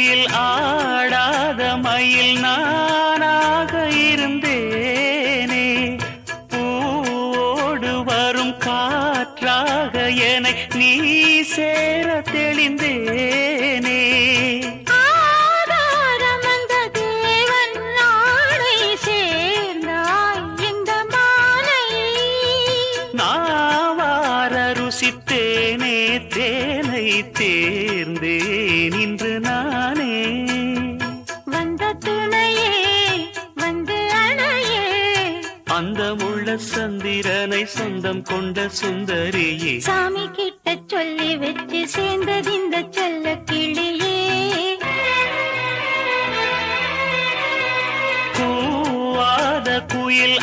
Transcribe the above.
குயில் ஆடாத மயில் நானாக இருந்தேனே. பூவோடு வரும் காற்றாக என நீ சேர தெளிந்தேனே. ருசித்தேனே தேனை தேர்ந்தேன் இன்று நானே. வந்த துணையே வந்து அணையே, அந்த முள்ள சந்திரனை சொந்தம் கொண்ட சுந்தரியே. சாமி கிட்ட சொல்லி வச்சு சேர்ந்தது இந்த செல்ல கிளியே. கூவாத குயில்